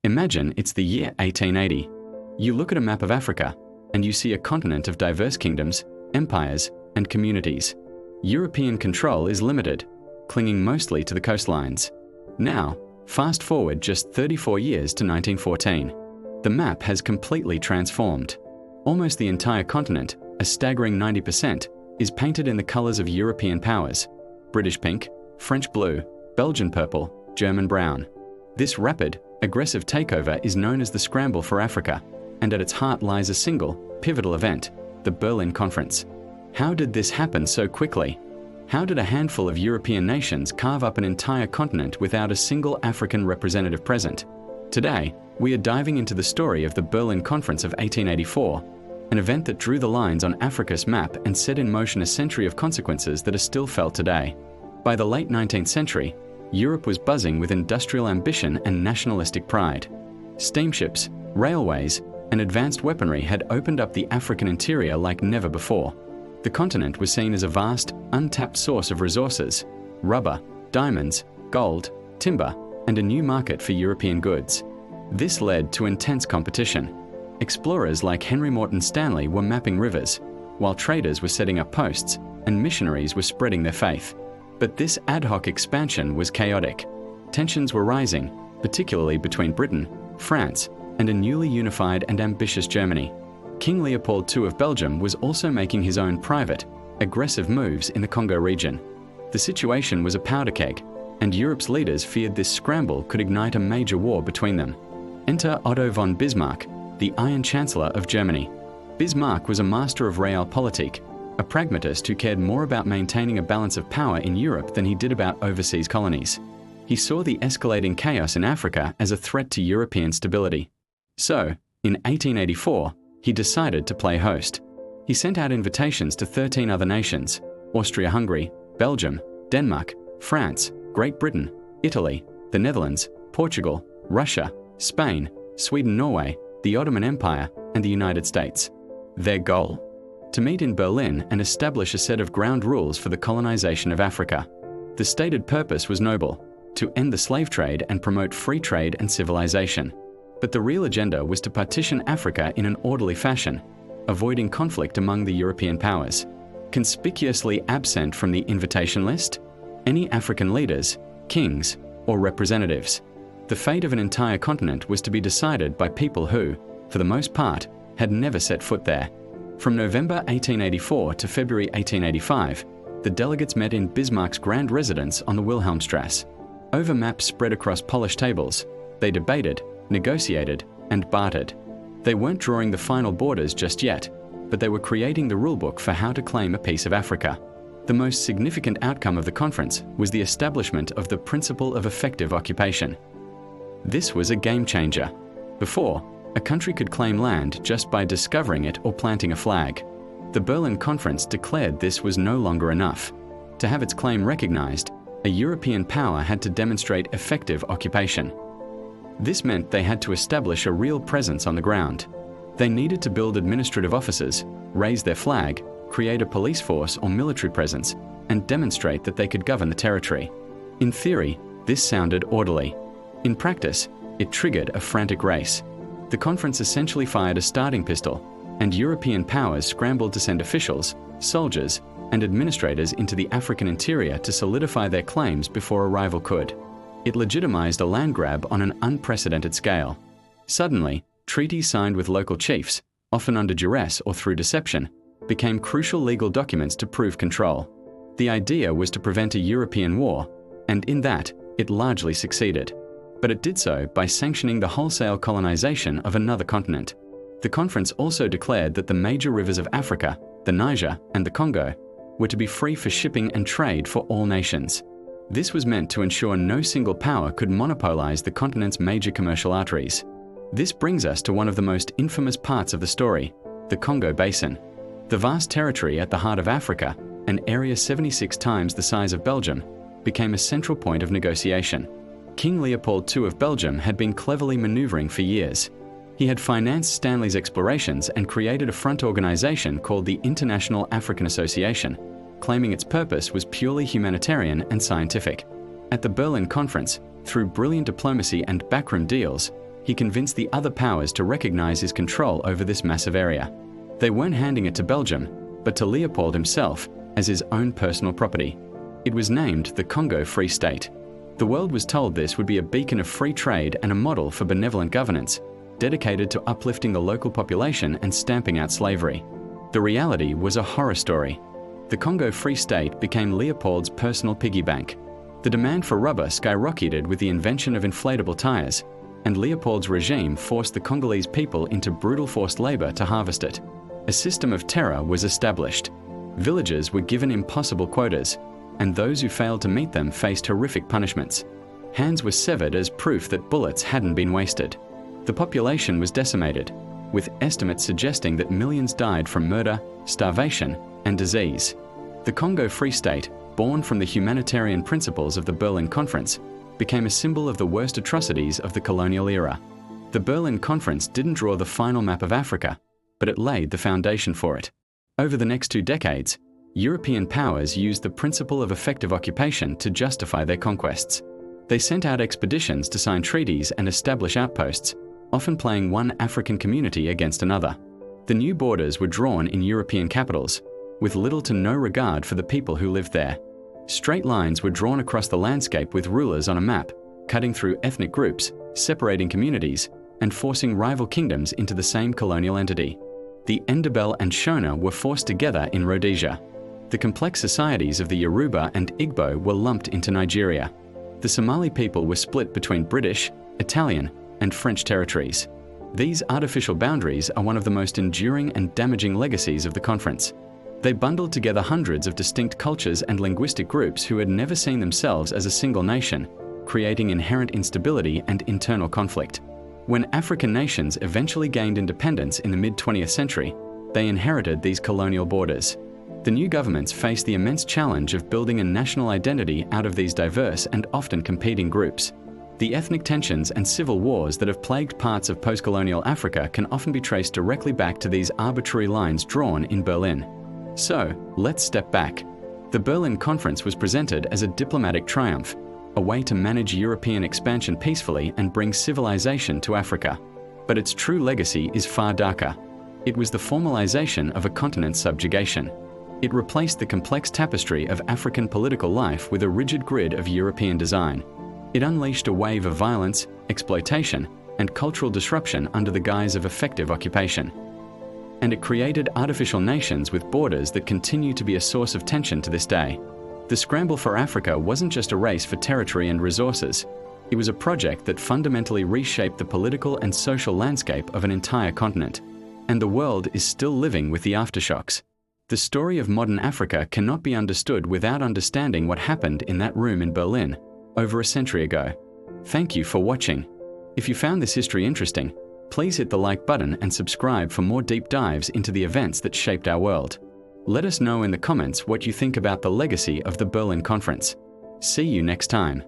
Imagine it's the year 1880. You look at a map of Africa, and you see a continent of diverse kingdoms, empires, and communities. European control is limited, clinging mostly to the coastlines. Now, fast forward just 34 years to 1914. The map has completely transformed. Almost the entire continent, a staggering 90%, is painted in the colors of European powers: British pink, French blue, Belgian purple, German brown. This rapid, aggressive takeover is known as the Scramble for Africa, and at its heart lies a single, pivotal event: the Berlin Conference. How did this happen so quickly? How did a handful of European nations carve up an entire continent without a single African representative present? Today, we are diving into the story of the Berlin Conference of 1884, an event that drew the lines on Africa's map and set in motion a century of consequences that are still felt today. By the late 19th century, Europe was buzzing with industrial ambition and nationalistic pride. Steamships, railways, and advanced weaponry had opened up the African interior like never before. The continent was seen as a vast, untapped source of resources: rubber, diamonds, gold, timber, and a new market for European goods. This led to intense competition. Explorers like Henry Morton Stanley were mapping rivers, while traders were setting up posts, and missionaries were spreading their faith. But this ad hoc expansion was chaotic. Tensions were rising, particularly between Britain, France, and a newly unified and ambitious Germany. King Leopold II of Belgium was also making his own private, aggressive moves in the Congo region. The situation was a powder keg, and Europe's leaders feared this scramble could ignite a major war between them. Enter Otto von Bismarck, the Iron Chancellor of Germany. Bismarck was a master of realpolitik, a pragmatist who cared more about maintaining a balance of power in Europe than he did about overseas colonies. He saw the escalating chaos in Africa as a threat to European stability. So, in 1884, he decided to play host. He sent out invitations to 13 other nations: Austria-Hungary, Belgium, Denmark, France, Great Britain, Italy, the Netherlands, Portugal, Russia, Spain, Sweden-Norway, the Ottoman Empire, and the United States. Their goal? To meet in Berlin and establish a set of ground rules for the colonization of Africa. The stated purpose was noble: to end the slave trade and promote free trade and civilization. But the real agenda was to partition Africa in an orderly fashion, avoiding conflict among the European powers. Conspicuously absent from the invitation list? Any African leaders, kings, or representatives. The fate of an entire continent was to be decided by people who, for the most part, had never set foot there. From November 1884 to February 1885, the delegates met in Bismarck's grand residence on the Wilhelmstrasse. Over maps spread across polished tables, they debated, negotiated, and bartered. They weren't drawing the final borders just yet, but they were creating the rulebook for how to claim a piece of Africa. The most significant outcome of the conference was the establishment of the principle of effective occupation. This was a game changer. Before, a country could claim land just by discovering it or planting a flag. The Berlin Conference declared this was no longer enough. To have its claim recognized, a European power had to demonstrate effective occupation. This meant they had to establish a real presence on the ground. They needed to build administrative offices, raise their flag, create a police force or military presence, and demonstrate that they could govern the territory. In theory, this sounded orderly. In practice, it triggered a frantic race. The conference essentially fired a starting pistol, and European powers scrambled to send officials, soldiers, and administrators into the African interior to solidify their claims before a rival could. It legitimized a land grab on an unprecedented scale. Suddenly, treaties signed with local chiefs, often under duress or through deception, became crucial legal documents to prove control. The idea was to prevent a European war, and in that, it largely succeeded. But it did so by sanctioning the wholesale colonization of another continent. The conference also declared that the major rivers of Africa, the Niger and the Congo, were to be free for shipping and trade for all nations. This was meant to ensure no single power could monopolize the continent's major commercial arteries. This brings us to one of the most infamous parts of the story: the Congo Basin. The vast territory at the heart of Africa, an area 76 times the size of Belgium, became a central point of negotiation. King Leopold II of Belgium had been cleverly maneuvering for years. He had financed Stanley's explorations and created a front organization called the International African Association, claiming its purpose was purely humanitarian and scientific. At the Berlin Conference, through brilliant diplomacy and backroom deals, he convinced the other powers to recognize his control over this massive area. They weren't handing it to Belgium, but to Leopold himself as his own personal property. It was named the Congo Free State. The world was told this would be a beacon of free trade and a model for benevolent governance, dedicated to uplifting the local population and stamping out slavery. The reality was a horror story. The Congo Free State became Leopold's personal piggy bank. The demand for rubber skyrocketed with the invention of inflatable tires, and Leopold's regime forced the Congolese people into brutal forced labor to harvest it. A system of terror was established. Villagers were given impossible quotas, and those who failed to meet them faced horrific punishments. Hands were severed as proof that bullets hadn't been wasted. The population was decimated, with estimates suggesting that millions died from murder, starvation, and disease. The Congo Free State, born from the humanitarian principles of the Berlin Conference, became a symbol of the worst atrocities of the colonial era. The Berlin Conference didn't draw the final map of Africa, but it laid the foundation for it. Over the next 2 decades, European powers used the principle of effective occupation to justify their conquests. They sent out expeditions to sign treaties and establish outposts, often playing one African community against another. The new borders were drawn in European capitals, with little to no regard for the people who lived there. Straight lines were drawn across the landscape with rulers on a map, cutting through ethnic groups, separating communities, and forcing rival kingdoms into the same colonial entity. The Ndebele and Shona were forced together in Rhodesia. The complex societies of the Yoruba and Igbo were lumped into Nigeria. The Somali people were split between British, Italian, and French territories. These artificial boundaries are one of the most enduring and damaging legacies of the conference. They bundled together hundreds of distinct cultures and linguistic groups who had never seen themselves as a single nation, creating inherent instability and internal conflict. When African nations eventually gained independence in the mid-20th century, they inherited these colonial borders. The new governments faced the immense challenge of building a national identity out of these diverse and often competing groups. The ethnic tensions and civil wars that have plagued parts of post-colonial Africa can often be traced directly back to these arbitrary lines drawn in Berlin. So, let's step back. The Berlin Conference was presented as a diplomatic triumph, a way to manage European expansion peacefully and bring civilization to Africa. But its true legacy is far darker. It was the formalization of a continent's subjugation. It replaced the complex tapestry of African political life with a rigid grid of European design. It unleashed a wave of violence, exploitation, and cultural disruption under the guise of effective occupation. And it created artificial nations with borders that continue to be a source of tension to this day. The scramble for Africa wasn't just a race for territory and resources. It was a project that fundamentally reshaped the political and social landscape of an entire continent. And the world is still living with the aftershocks. The story of modern Africa cannot be understood without understanding what happened in that room in Berlin over a century ago. Thank you for watching. If you found this history interesting, please hit the like button and subscribe for more deep dives into the events that shaped our world. Let us know in the comments what you think about the legacy of the Berlin Conference. See you next time.